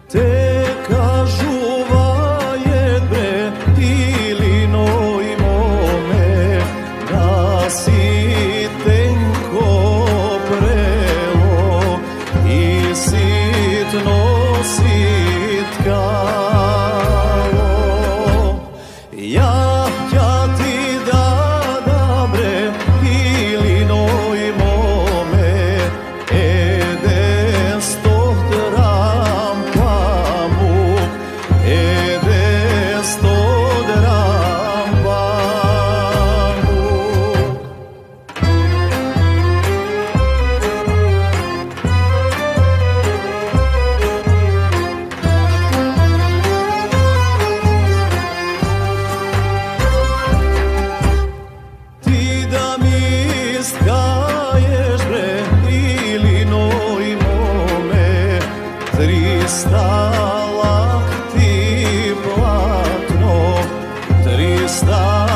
Te kažuvaje bre Ilinoј моме, да си тенко прело и ситно ситкало. Ја ти дада bre Ilinoј моме, еден 100 драм памук, еден 100 драм памук. Ти да ми скајеш bre Ilinoј моме, 300 лакти платно, 300